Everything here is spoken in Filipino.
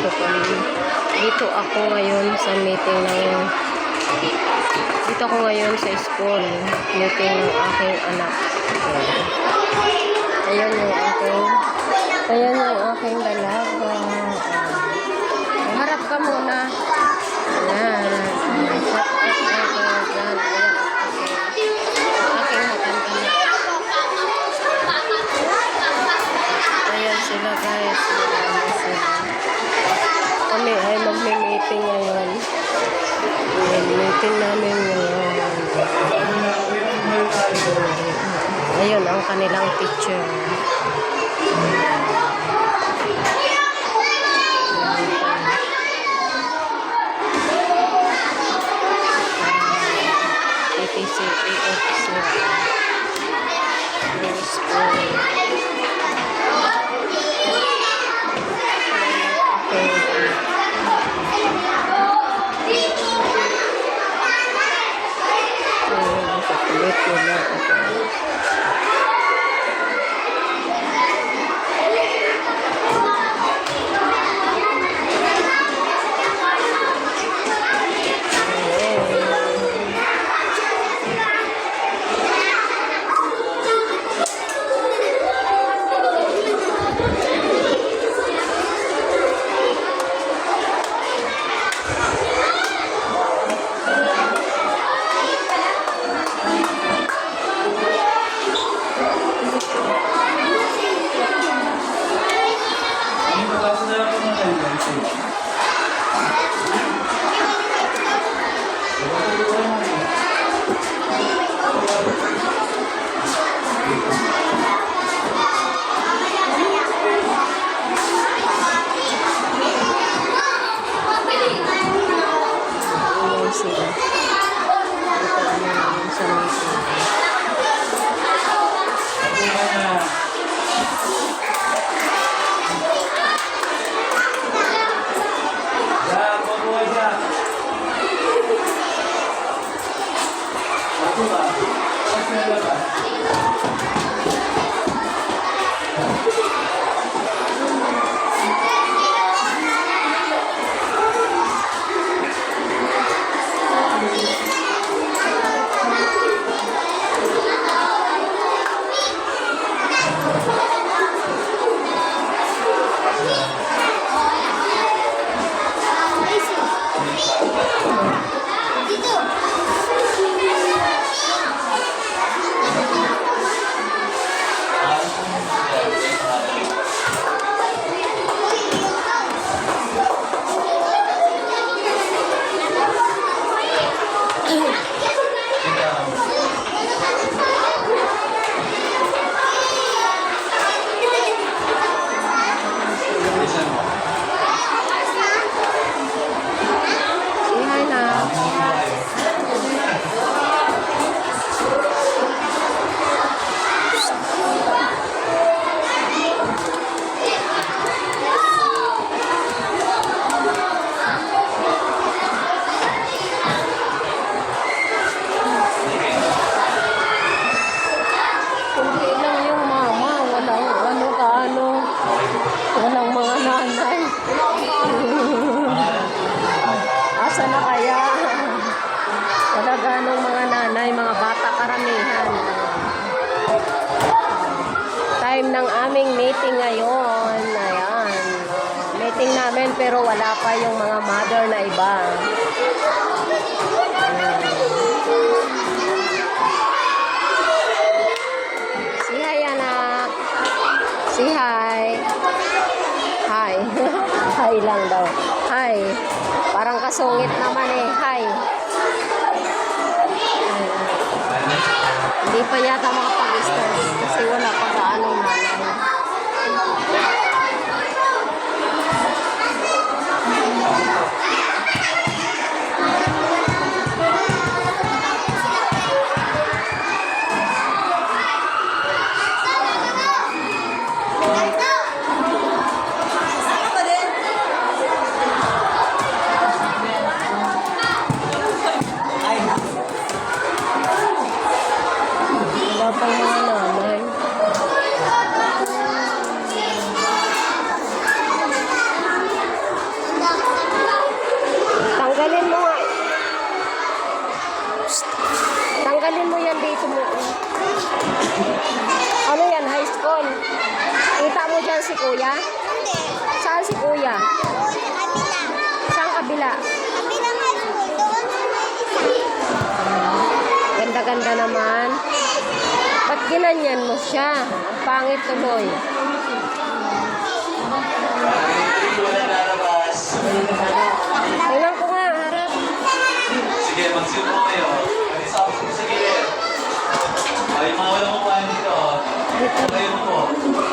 Dito ako ngayon sa meeting ng dito ako ngayon sa school, meeting ng aking anak. Ayan yung aking dalaga. Harap ka muna. Ayan. Ayan sila guys. Kami ay magme-meeting ngayon. Meeting namin ngayon. Ayun ang kanilang teacher. PTCA officer. Walang mga nanay. Asa na kaya? Talaga nung mga nanay, mga bata karamihan. Time ng aming meeting ngayon. Ayan. Meeting namin pero wala pa yung mga mother na iba. Say hi, anak. Say hi. Hi. Hi lang daw. Hi. Parang kasungit naman eh. Hi. Hindi pa yata makapag-start kasi wala pa gaanong nanay. Wala pang mga nanay. dyan si kuya? Hindi. Saan si kuya? Doon sa kabila. Saan kabila? Kabila high school. Doon sa may isa. Ganda-ganda naman. Ba't ginanyan mo siya? Ang pangit tuloy. Wala lalabas. Tingnan ko nga, harap. Sige, mag-zoom mo kayo. Pag-isapos mo sa gilid. Ay, mga walang upahan dito. Kayo mo po.